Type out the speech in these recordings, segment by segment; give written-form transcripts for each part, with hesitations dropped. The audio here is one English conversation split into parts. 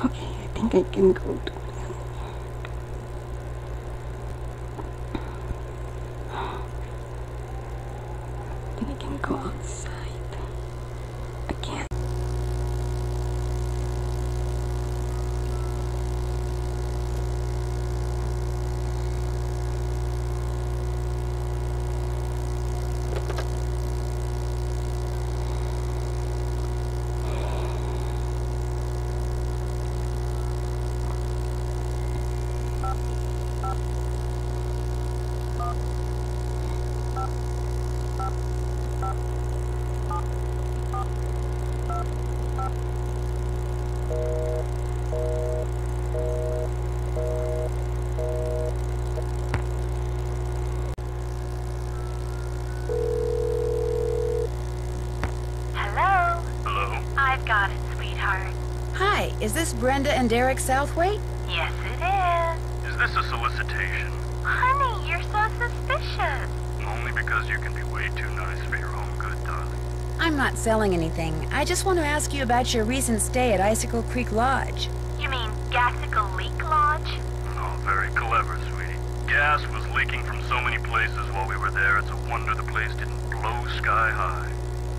Okay, I think I can go to I think I can go outside. I can't. I've got it, sweetheart. Hi, is this Brenda and Derek Southwaite? Yes, it is. Is this a solicitation? Honey, you're so suspicious. Only because you can be way too nice for your own good, darling. I'm not selling anything. I just want to ask you about your recent stay at Icicle Creek Lodge. You mean Icicle Leak Lodge? Oh, very clever, sweetie. Gas was leaking from so many places while we were there, it's a wonder the place didn't blow sky high.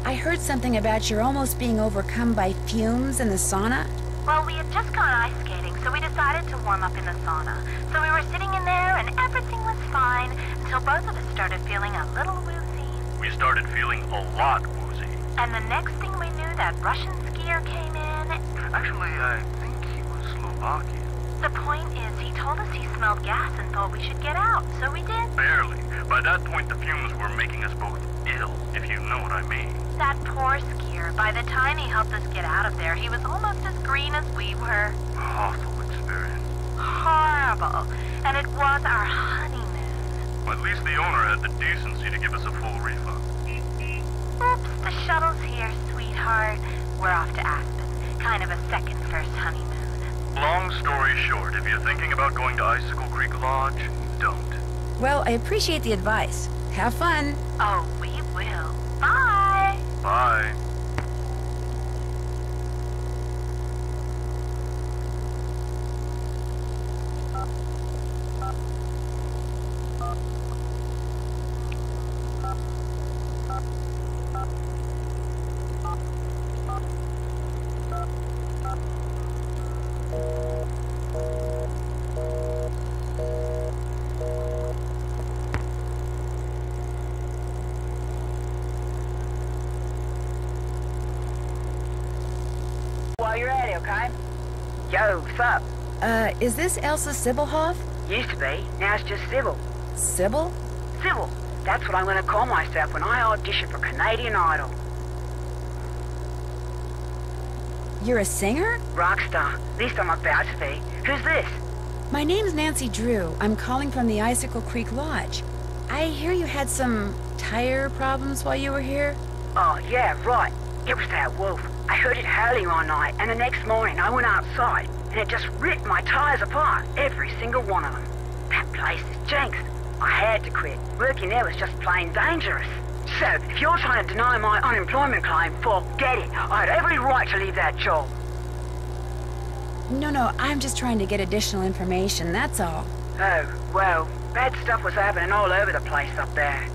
I heard something about your almost being overcome by fumes in the sauna. Well, we had just gone ice skating, so we decided to warm up in the sauna. So we were sitting in there and everything was fine until both of us started feeling a little woozy. We started feeling a lot woozy. And the next thing we knew, that Russian skier came in. Actually, I think he was Slovakian. The point is, he told us he smelled gas and thought we should get out, so we did. Barely. By that point, the fumes were making us both ill, if you know what I mean. That poor skier, by the time he helped us get out of there, he was almost as green as we were. Awful experience. Horrible. And it was our honeymoon. At least the owner had the decency to give us a full refund. Oops, the shuttle's here, sweetheart. We're off to Aspen. Kind of a second first honeymoon. Long story short, if you're thinking about going to Icicle Creek Lodge, don't. Well, I appreciate the advice. Have fun. Oh, we will. Bye. Bye. While you're at it, okay? Yo, what's up? Is this Elsa Sybilhoff? Used to be, now it's just Sybil. Sybil? Sybil, that's what I'm gonna call myself when I audition for Canadian Idol. You're a singer? Rockstar, at least I'm about to be. Who's this? My name's Nancy Drew. I'm calling from the Icicle Creek Lodge. I hear you had some tire problems while you were here? Oh, yeah, right. It was that wolf. I heard it howling all night, and the next morning I went outside, and it just ripped my tires apart, every single one of them. That place is jinxed. I had to quit. Working there was just plain dangerous. So, if you're trying to deny my unemployment claim, forget it. I had every right to leave that job. No, I'm just trying to get additional information, that's all. Oh, well, bad stuff was happening all over the place up there.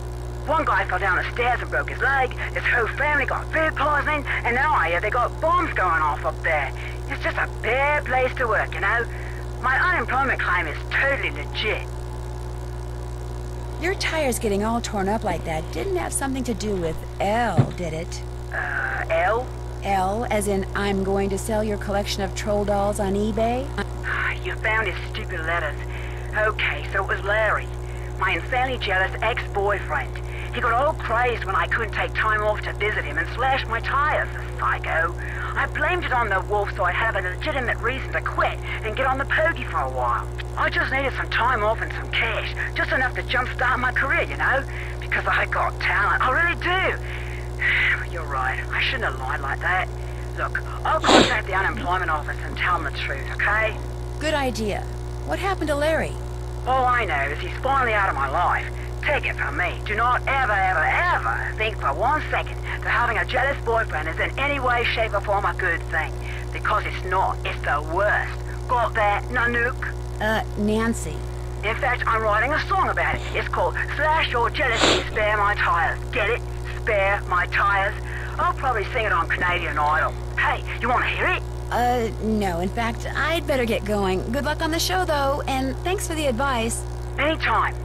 One guy fell down the stairs and broke his leg, his whole family got food poisoning, and now I hear they got bombs going off up there. It's just a bad place to work, you know? My unemployment claim is totally legit. Your tires getting all torn up like that didn't have something to do with L, did it? L? L, as in I'm going to sell your collection of troll dolls on eBay? You found his stupid letters. Okay, so it was Larry, my insanely jealous ex-boyfriend. He got all crazed when I couldn't take time off to visit him and slashed my tires, the psycho. I blamed it on the wolf so I'd have a legitimate reason to quit and get on the pokey for a while. I just needed some time off and some cash, just enough to jumpstart my career, you know? Because I got talent, I really do. You're right, I shouldn't have lied like that. Look, I'll contact the unemployment office and tell them the truth, okay? Good idea. What happened to Larry? All I know is he's finally out of my life. Take it from me, do not ever, ever, ever think for 1 second that having a jealous boyfriend is in any way, shape or form a good thing. Because it's not. It's the worst. Got that, Nanook? Nancy. In fact, I'm writing a song about it. It's called Slash Your Jealousy, Spare My Tires. Get it? Spare My Tires? I'll probably sing it on Canadian Idol. Hey, you want to hear it? No. In fact, I'd better get going. Good luck on the show, though, and thanks for the advice. Anytime.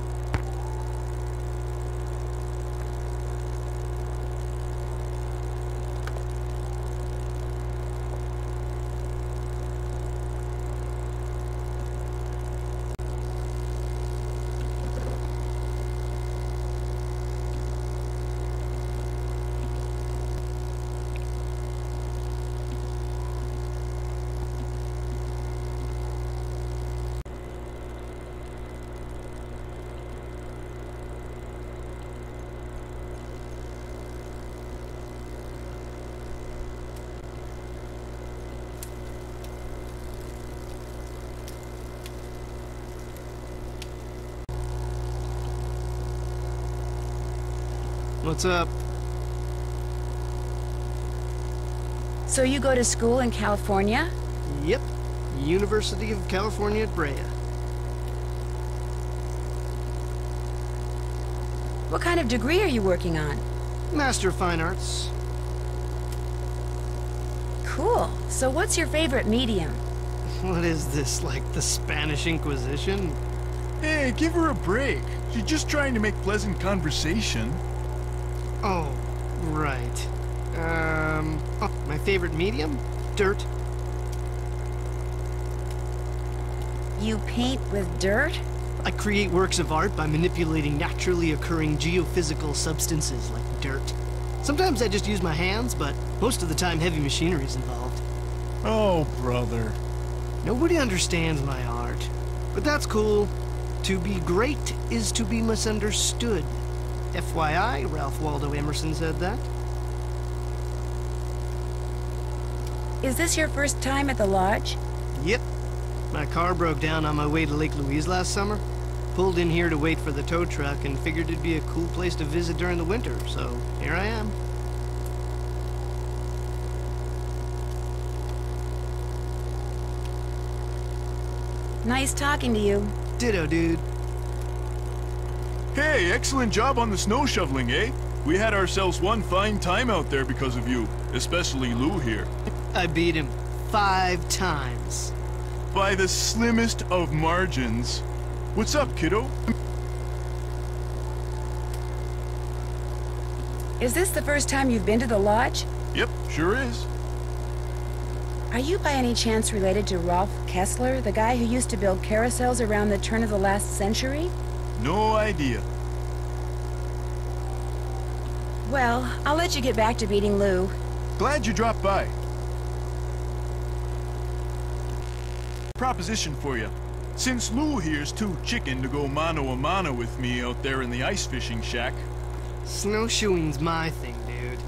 What's up? So you go to school in California? Yep. University of California at Brea. What kind of degree are you working on? Master of Fine Arts. Cool. So what's your favorite medium? What is this, like the Spanish Inquisition? Hey, give her a break. She's just trying to make pleasant conversation. Oh, right. Oh, my favorite medium? Dirt. You paint with dirt? I create works of art by manipulating naturally occurring geophysical substances like dirt. Sometimes I just use my hands, but most of the time heavy machinery is involved. Oh, brother. Nobody understands my art. But that's cool. To be great is to be misunderstood. FYI, Ralph Waldo Emerson said that. Is this your first time at the lodge? Yep. My car broke down on my way to Lake Louise last summer. Pulled in here to wait for the tow truck and figured it'd be a cool place to visit during the winter, so here I am. Nice talking to you. Ditto, dude. Hey, excellent job on the snow shoveling, eh? We had ourselves one fine time out there because of you, especially Lou here. I beat him 5 times. By the slimmest of margins. What's up, kiddo? Is this the first time you've been to the lodge? Yep, sure is. Are you by any chance related to Rolf Kessler, the guy who used to build carousels around the turn of the last century? No idea. Well, I'll let you get back to beating Lou. Glad you dropped by. Proposition for you. Since Lou here's too chicken to go mano a mano with me out there in the ice fishing shack. Snowshoeing's my thing, dude.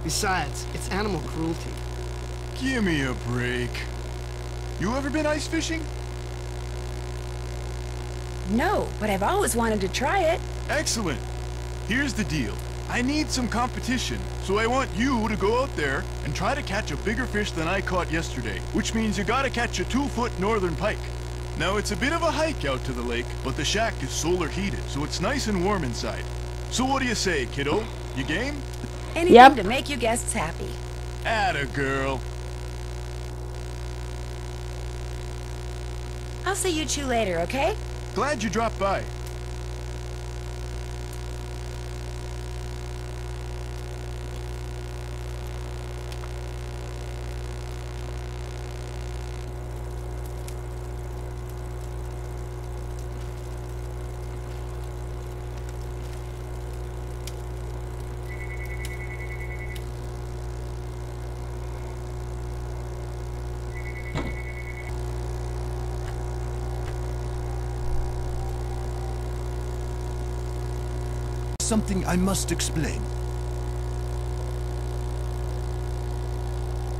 Besides, it's animal cruelty. Give me a break. You ever been ice fishing? No, but I've always wanted to try it. Excellent. Here's the deal. I need some competition, so I want you to go out there and try to catch a bigger fish than I caught yesterday, which means you gotta catch a 2-foot northern pike. Now, it's a bit of a hike out to the lake, but the shack is solar heated, so it's nice and warm inside. So what do you say, kiddo? You game? Anything to make you guests happy. Atta girl. I'll see you two later, okay? Glad you dropped by. Something I must explain.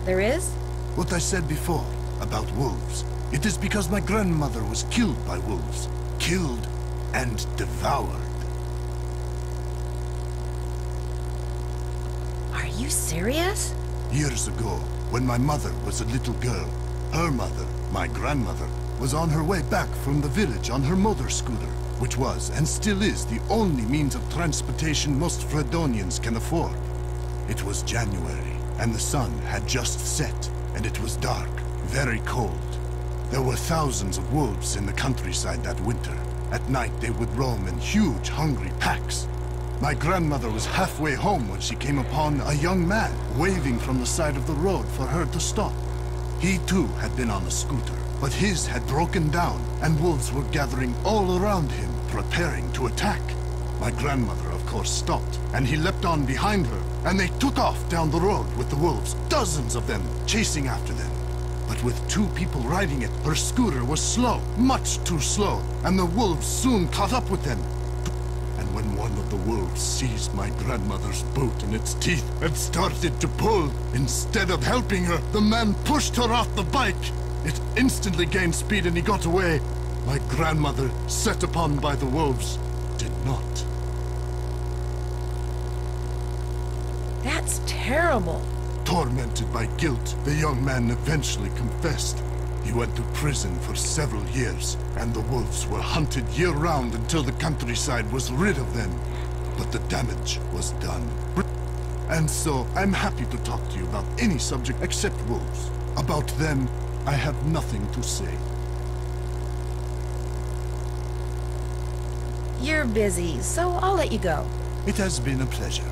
There is? What I said before about wolves. It is because my grandmother was killed by wolves. Killed and devoured. you serious? Years ago, when my mother was a little girl, her mother, my grandmother, was on her way back from the village on her motor scooter, which was, and still is, the only means of transportation most Fredonians can afford. It was January, and the sun had just set, and it was dark, very cold. There were thousands of wolves in the countryside that winter. At night they would roam in huge, hungry packs. My grandmother was halfway home when she came upon a young man waving from the side of the road for her to stop. He too had been on a scooter, but his had broken down, and wolves were gathering all around him, preparing to attack. My grandmother, of course, stopped, and he leapt on behind her, and they took off down the road with the wolves, dozens of them chasing after them. But with two people riding it, her scooter was slow, much too slow, and the wolves soon caught up with them. And when one of the wolves seized my grandmother's boot in its teeth and started to pull, instead of helping her, the man pushed her off the bike. It instantly gained speed and he got away. My grandmother, set upon by the wolves, did not. That's terrible. Tormented by guilt, the young man eventually confessed. He went to prison for several years, and the wolves were hunted year-round until the countryside was rid of them. But the damage was done. And so, I'm happy to talk to you about any subject except wolves. About them, I have nothing to say. You're busy, so I'll let you go. It has been a pleasure.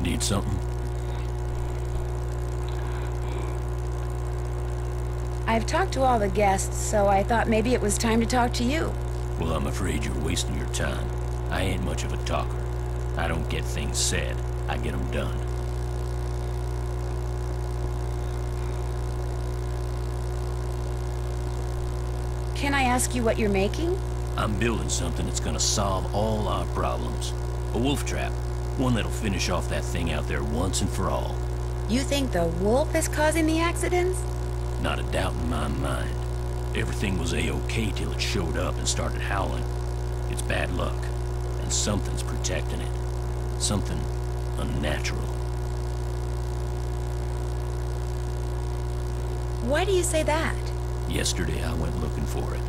Need something? I've talked to all the guests, so I thought maybe it was time to talk to you. Well, I'm afraid you're wasting your time. I ain't much of a talker. I don't get things said. I get them done. Can I ask you what you're making? I'm building something that's gonna solve all our problems. A wolf trap. One that'll finish off that thing out there once and for all. You think the wolf is causing the accidents? Not a doubt in my mind. Everything was A-OK till it showed up and started howling. It's bad luck, and something's protecting it. Something unnatural. Why do you say that? Yesterday I went looking for it.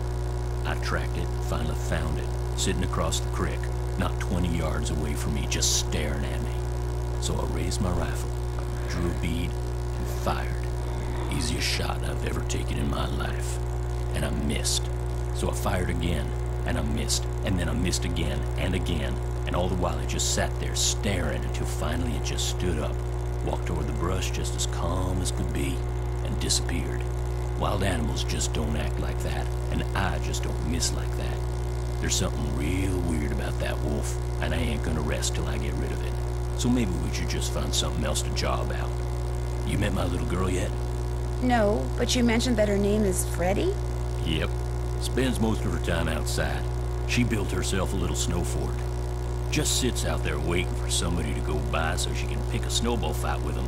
I tracked it, finally found it, sitting across the creek, not 20 yards away from me, just staring at me. So I raised my rifle, drew a bead, and fired. Easiest shot I've ever taken in my life. And I missed. So I fired again, and I missed, and then I missed again, and all the while I just sat there staring until finally it just stood up, walked toward the brush just as calm as could be, and disappeared. Wild animals just don't act like that, and I just don't miss like that. There's something real weird about that wolf, and I ain't gonna rest till I get rid of it. So maybe we should just find something else to job out. You met my little girl yet? No, but you mentioned that her name is Freddie? Yep. Spends most of her time outside. She built herself a little snow fort. Just sits out there waiting for somebody to go by so she can pick a snowball fight with them.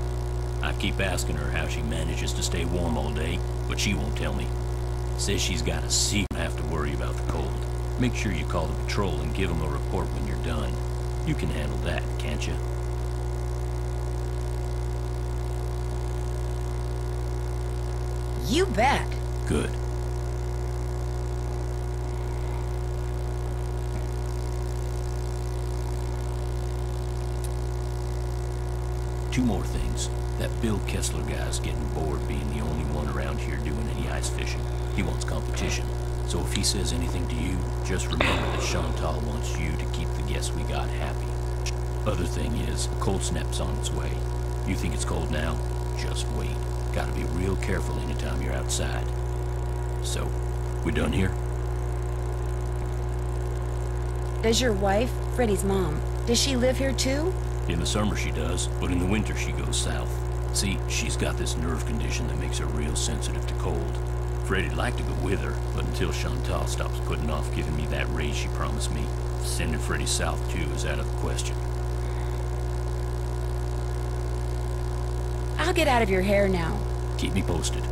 I keep asking her how she manages to stay warm all day, but she won't tell me. Says she's got a secret and have to worry about the cold. Make sure you call the patrol and give them a report when you're done. You can handle that, can't you? You bet. Good. Two more things. That Bill Kessler guy's getting bored being the only one around here doing any ice fishing. He wants competition. So if he says anything to you, just remember that Chantal wants you to keep the guests we got happy. Other thing is, a cold snap's on its way. You think it's cold now? Just wait. Gotta be real careful anytime you're outside. So, we done here? Does your wife, Freddie's mom, does she live here too? In the summer she does, but in the winter she goes south. See, she's got this nerve condition that makes her real sensitive to cold. Freddie'd like to go with her, but until Chantal stops putting off giving me that raise she promised me, sending Freddie south too is out of the question. I'll get out of your hair now. Keep me posted.